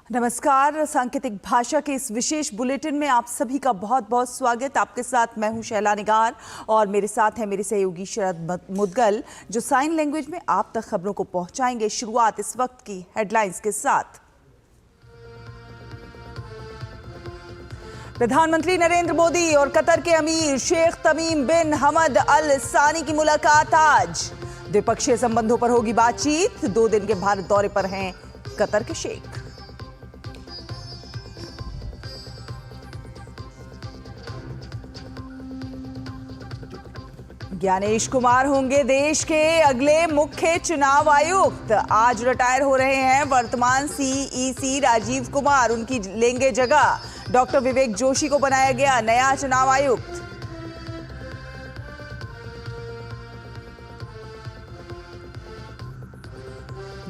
नमस्कार। सांकेतिक भाषा के इस विशेष बुलेटिन में आप सभी का बहुत बहुत स्वागत। आपके साथ मैं हूं शैला निगार और मेरे साथ है मेरे सहयोगी शरद मुदगल, जो साइन लैंग्वेज में आप तक खबरों को पहुंचाएंगे। शुरुआत इस वक्त की हेडलाइंस के साथ। प्रधानमंत्री नरेंद्र मोदी और कतर के अमीर शेख तमीम बिन हमद अल सानी की मुलाकात आज। द्विपक्षीय संबंधों पर होगी बातचीत। 2 दिन के भारत दौरे पर हैं कतर के शेख। ज्ञानेश कुमार होंगे देश के अगले मुख्य चुनाव आयुक्त। आज रिटायर हो रहे हैं वर्तमान सीईसी राजीव कुमार, उनकी लेंगे जगह। डॉक्टर विवेक जोशी को बनाया गया नया चुनाव आयुक्त।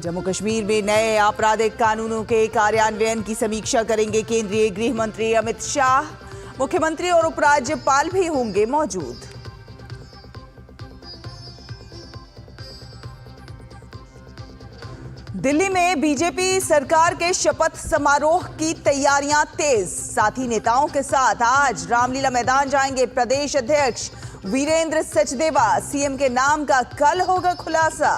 जम्मू कश्मीर में नए आपराधिक कानूनों के कार्यान्वयन की समीक्षा करेंगे केंद्रीय गृह मंत्री अमित शाह। मुख्यमंत्री और उपराज्यपाल भी होंगे मौजूद। दिल्ली में बीजेपी सरकार के शपथ समारोह की तैयारियां तेज। साथी नेताओं के साथ आज रामलीला मैदान जाएंगे प्रदेश अध्यक्ष वीरेंद्र सचदेवा। सीएम के नाम का कल होगा खुलासा।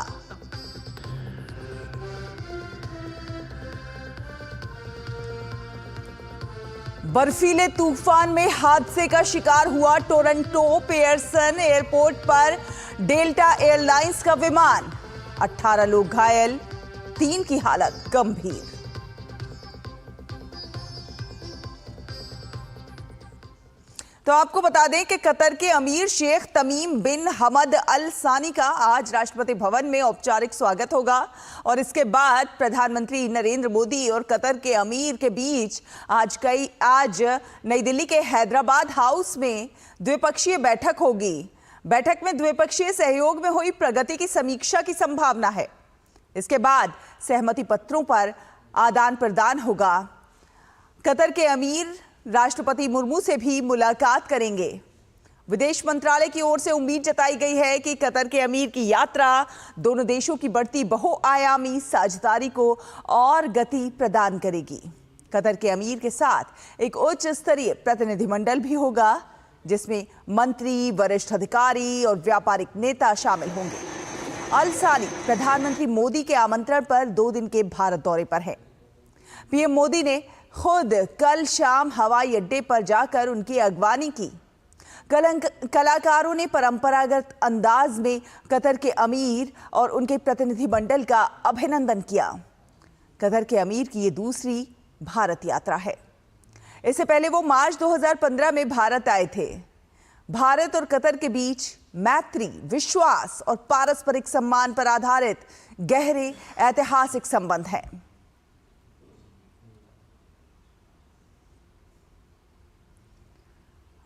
बर्फीले तूफान में हादसे का शिकार हुआ टोरंटो पेयरसन एयरपोर्ट पर डेल्टा एयरलाइंस का विमान। 18 लोग घायल, 3 की हालत गंभीर। तो आपको बता दें कि कतर के अमीर शेख तमीम बिन हमद अल सानी का आज राष्ट्रपति भवन में औपचारिक स्वागत होगा और इसके बाद प्रधानमंत्री नरेंद्र मोदी और कतर के अमीर के बीच आज नई दिल्ली के हैदराबाद हाउस में द्विपक्षीय बैठक होगी। बैठक में द्विपक्षीय सहयोग में हुई प्रगति की समीक्षा की संभावना है। इसके बाद सहमति पत्रों पर आदान प्रदान होगा। कतर के अमीर राष्ट्रपति मुर्मू से भी मुलाकात करेंगे। विदेश मंत्रालय की ओर से उम्मीद जताई गई है कि कतर के अमीर की यात्रा दोनों देशों की बढ़ती बहुआयामी साझेदारी को और गति प्रदान करेगी। कतर के अमीर के साथ एक उच्च स्तरीय प्रतिनिधिमंडल भी होगा, जिसमें मंत्री, वरिष्ठ अधिकारी और व्यापारिक नेता शामिल होंगे। अल सानी प्रधानमंत्री मोदी के आमंत्रण पर 2 दिन के भारत दौरे पर है। पीएम मोदी ने खुद कल शाम हवाई अड्डे पर जाकर उनकी अगवानी की। कलाकारों ने परंपरागत अंदाज में कतर के अमीर और उनके प्रतिनिधिमंडल का अभिनंदन किया। कतर के अमीर की ये दूसरी भारत यात्रा है। इससे पहले वो मार्च 2015 में भारत आए थे। भारत और कतर के बीच मैत्री, विश्वास और पारस्परिक सम्मान पर आधारित गहरे ऐतिहासिक संबंध हैं।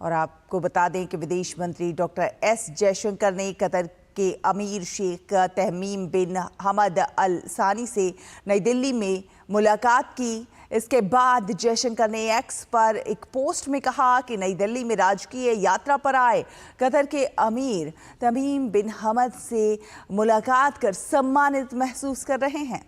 और आपको बता दें कि विदेश मंत्री डॉक्टर एस जयशंकर ने कतर के अमीर शेख तमीम बिन हमद अल सानी से नई दिल्ली में मुलाकात की। इसके बाद जयशंकर ने एक्स पर एक पोस्ट में कहा कि नई दिल्ली में राजकीय यात्रा पर आए कतर के अमीर तमीम बिन हमद से मुलाकात कर सम्मानित महसूस कर रहे हैं।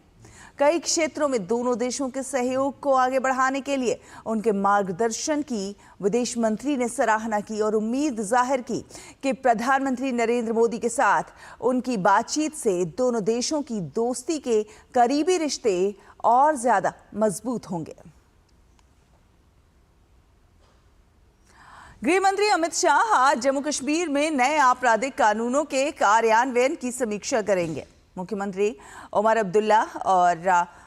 कई क्षेत्रों में दोनों देशों के सहयोग को आगे बढ़ाने के लिए उनके मार्गदर्शन की विदेश मंत्री ने सराहना की और उम्मीद जाहिर की कि प्रधानमंत्री नरेंद्र मोदी के साथ उनकी बातचीत से दोनों देशों की दोस्ती के करीबी रिश्ते और ज्यादा मजबूत होंगे। गृह मंत्री अमित शाह आज जम्मू कश्मीर में नए आपराधिक कानूनों के कार्यान्वयन की समीक्षा करेंगे। मुख्यमंत्री उमर अब्दुल्ला और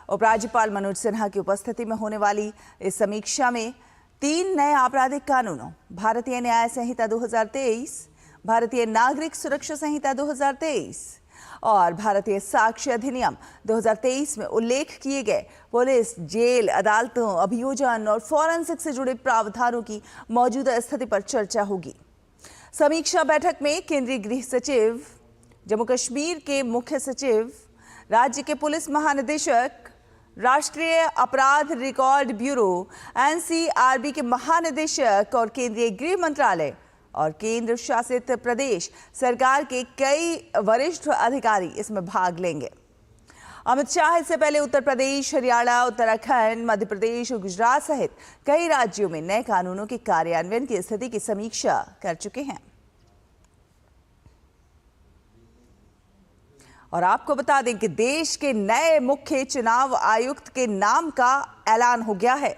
उपराज्यपाल मनोज सिन्हा की उपस्थिति में होने वाली इस समीक्षा में 3 नए आपराधिक कानूनों, भारतीय न्याय संहिता 2023, भारतीय नागरिक सुरक्षा संहिता 2023 और भारतीय साक्ष्य अधिनियम 2023 में उल्लेख किए गए पुलिस, जेल, अदालतों, अभियोजन और फॉरेंसिक से जुड़े प्रावधानों की मौजूदा स्थिति पर चर्चा होगी। समीक्षा बैठक में केंद्रीय गृह सचिव, जम्मू कश्मीर के मुख्य सचिव, राज्य के पुलिस महानिदेशक, राष्ट्रीय अपराध रिकॉर्ड ब्यूरो एनसीआरबी के महानिदेशक और केंद्रीय गृह मंत्रालय और केंद्र शासित प्रदेश सरकार के कई वरिष्ठ अधिकारी इसमें भाग लेंगे। अमित शाह इससे पहले उत्तर प्रदेश, हरियाणा, उत्तराखंड, मध्य प्रदेश और गुजरात सहित कई राज्यों में नए कानूनों के कार्यान्वयन की स्थिति की समीक्षा कर चुके हैं। और आपको बता दें कि देश के नए मुख्य चुनाव आयुक्त के नाम का ऐलान हो गया है।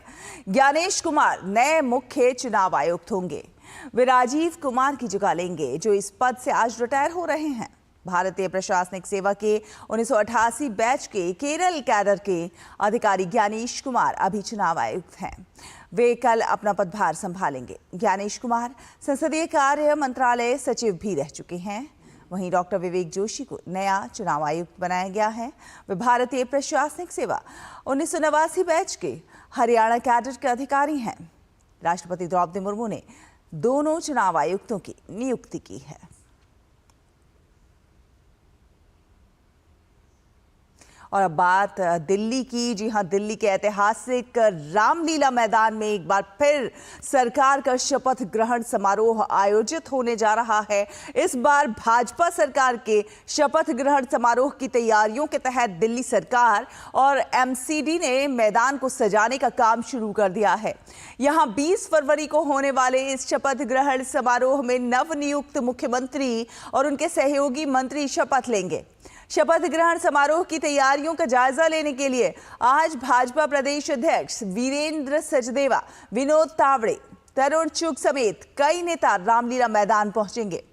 ज्ञानेश कुमार नए मुख्य चुनाव आयुक्त होंगे। वे राजीव कुमार की जगह लेंगे, जो इस पद से आज रिटायर हो रहे हैं। भारतीय प्रशासनिक सेवा के 1988 बैच के केरल कैडर के अधिकारी ज्ञानेश कुमार अभी चुनाव आयुक्त हैं। वे कल अपना पदभार संभालेंगे। ज्ञानेश कुमार संसदीय कार्य मंत्रालय सचिव भी रह चुके हैं। वहीं डॉक्टर विवेक जोशी को नया चुनाव आयुक्त बनाया गया है। वे भारतीय प्रशासनिक सेवा 1989 बैच के हरियाणा कैडर के अधिकारी हैं। राष्ट्रपति द्रौपदी मुर्मू ने दोनों चुनाव आयुक्तों की नियुक्ति की है। और अब बात दिल्ली की। जी हां, दिल्ली के ऐतिहासिक रामलीला मैदान में एक बार फिर सरकार का शपथ ग्रहण समारोह आयोजित होने जा रहा है। इस बार भाजपा सरकार के शपथ ग्रहण समारोह की तैयारियों के तहत दिल्ली सरकार और एमसीडी ने मैदान को सजाने का काम शुरू कर दिया है। यहां 20 फरवरी को होने वाले इस शपथ ग्रहण समारोह में नवनियुक्त मुख्यमंत्री और उनके सहयोगी मंत्री शपथ लेंगे। शपथ ग्रहण समारोह की तैयारियों का जायजा लेने के लिए आज भाजपा प्रदेश अध्यक्ष वीरेंद्र सचदेवा, विनोद तावड़े, तरुण चुग समेत कई नेता रामलीला मैदान पहुंचेंगे।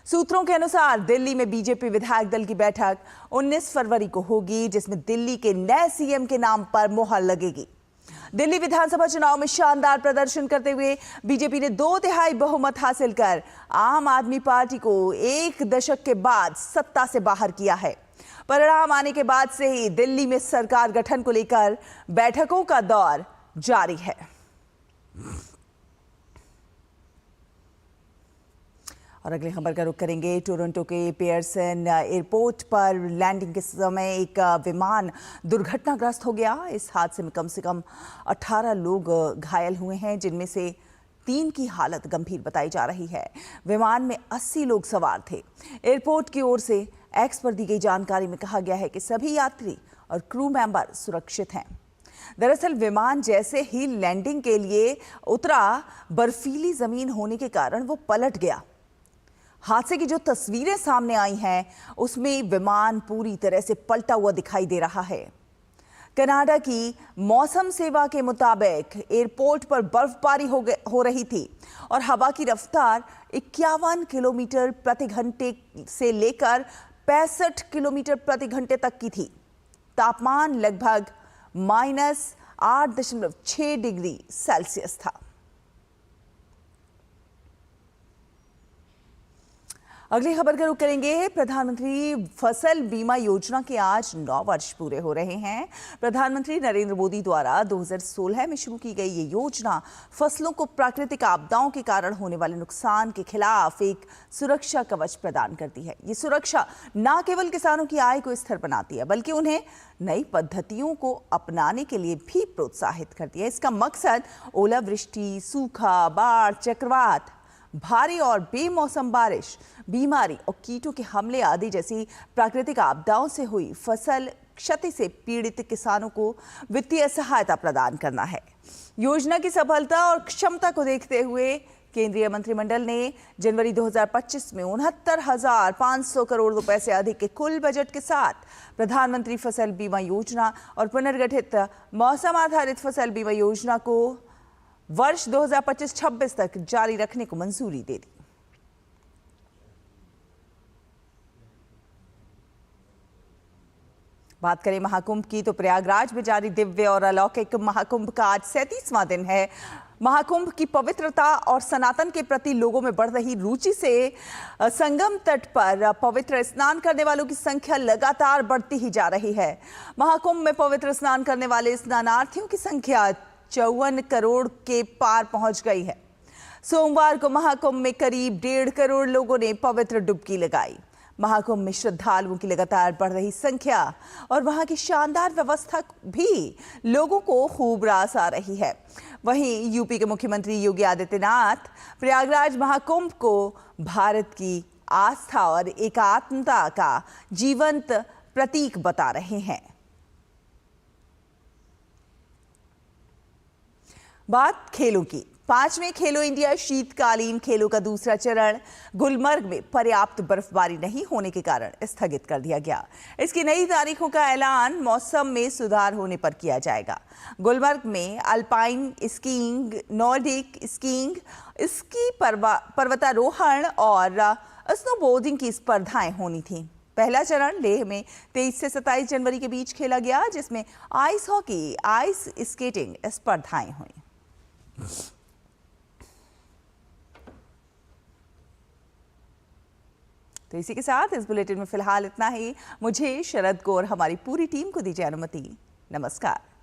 सूत्रों के अनुसार दिल्ली में बीजेपी विधायक दल की बैठक 19 फरवरी को होगी, जिसमें दिल्ली के नए सीएम के नाम पर मुहर लगेगी। दिल्ली विधानसभा चुनाव में शानदार प्रदर्शन करते हुए बीजेपी ने 2/3 बहुमत हासिल कर आम आदमी पार्टी को एक दशक के बाद सत्ता से बाहर किया है। परिणाम आने के बाद से ही दिल्ली में सरकार गठन को लेकर बैठकों का दौर जारी है। और अगली खबर का रुख करेंगे। टोरंटो के पियर्सन एयरपोर्ट पर लैंडिंग के समय एक विमान दुर्घटनाग्रस्त हो गया। इस हादसे में कम से कम 18 लोग घायल हुए हैं, जिनमें से 3 की हालत गंभीर बताई जा रही है। विमान में 80 लोग सवार थे। एयरपोर्ट की ओर से एक्स पर दी गई जानकारी में कहा गया है कि सभी यात्री और क्रू मेंबर सुरक्षित हैं। दरअसल विमान जैसे ही लैंडिंग के लिए उतरा, बर्फीली जमीन होने के कारण वो पलट गया। हादसे की जो तस्वीरें सामने आई हैं, उसमें विमान पूरी तरह से पलटा हुआ दिखाई दे रहा है। कनाडा की मौसम सेवा के मुताबिक एयरपोर्ट पर बर्फबारी हो रही थी और हवा की रफ्तार 51 किलोमीटर प्रति घंटे से लेकर 65 किलोमीटर प्रति घंटे तक की थी। तापमान लगभग -8.6 डिग्री सेल्सियस था। अगली खबर का रुख करेंगे। प्रधानमंत्री फसल बीमा योजना के आज 9 वर्ष पूरे हो रहे हैं। प्रधानमंत्री नरेंद्र मोदी द्वारा 2016 में शुरू की गई ये योजना फसलों को प्राकृतिक आपदाओं के कारण होने वाले नुकसान के खिलाफ एक सुरक्षा कवच प्रदान करती है। ये सुरक्षा न केवल किसानों की आय को स्थिर बनाती है, बल्कि उन्हें नई पद्धतियों को अपनाने के लिए भी प्रोत्साहित करती है। इसका मकसद ओलावृष्टि, सूखा, बाढ़, चक्रवात, भारी और बेमौसम बारिश, बीमारी और कीटों के हमले आदि जैसी प्राकृतिक आपदाओं से हुई फसल क्षति से पीड़ित किसानों को वित्तीय सहायता प्रदान करना है। योजना की सफलता और क्षमता को देखते हुए केंद्रीय मंत्रिमंडल ने जनवरी 2025 में 69,500 करोड़ रुपए से अधिक के कुल बजट के साथ प्रधानमंत्री फसल बीमा योजना और पुनर्गठित मौसम आधारित फसल बीमा योजना को वर्ष 2025-26 तक जारी रखने को मंजूरी दे दी। बात करें महाकुंभ की, तो प्रयागराज में जारी दिव्य और अलौकिक महाकुंभ का आज 37वां दिन है। महाकुंभ की पवित्रता और सनातन के प्रति लोगों में बढ़ रही रुचि से संगम तट पर पवित्र स्नान करने वालों की संख्या लगातार बढ़ती ही जा रही है। महाकुंभ में पवित्र स्नान करने वाले स्नानार्थियों की संख्या 54 करोड़ के पार पहुंच गई है। सोमवार को महाकुंभ में करीब 1.5 करोड़ लोगों ने पवित्र डुबकी लगाई। महाकुंभ में श्रद्धालुओं की लगातार बढ़ रही संख्या और वहां की शानदार व्यवस्था भी लोगों को खूब रास आ रही है। वहीं यूपी के मुख्यमंत्री योगी आदित्यनाथ प्रयागराज महाकुंभ को भारत की आस्था और एकात्मता का जीवंत प्रतीक बता रहे हैं। बात खेलों की। 5वें खेलो इंडिया शीतकालीन खेलों का दूसरा चरण गुलमर्ग में पर्याप्त बर्फबारी नहीं होने के कारण स्थगित कर दिया गया। इसकी नई तारीखों का ऐलान मौसम में सुधार होने पर किया जाएगा। गुलमर्ग में alpine skiing, Nordic skiing, ski पर्वतारोहण और स्नोबोर्डिंग की स्पर्धाएं होनी थीं। पहला चरण लेह में 23 से 27 जनवरी के बीच खेला गया, जिसमें आइस हॉकी, आइस स्केटिंग स्पर्धाएं हुई। तो इसी के साथ इस बुलेटिन में फिलहाल इतना ही। मुझे, शरद को और हमारी पूरी टीम को दीजिए अनुमति। नमस्कार।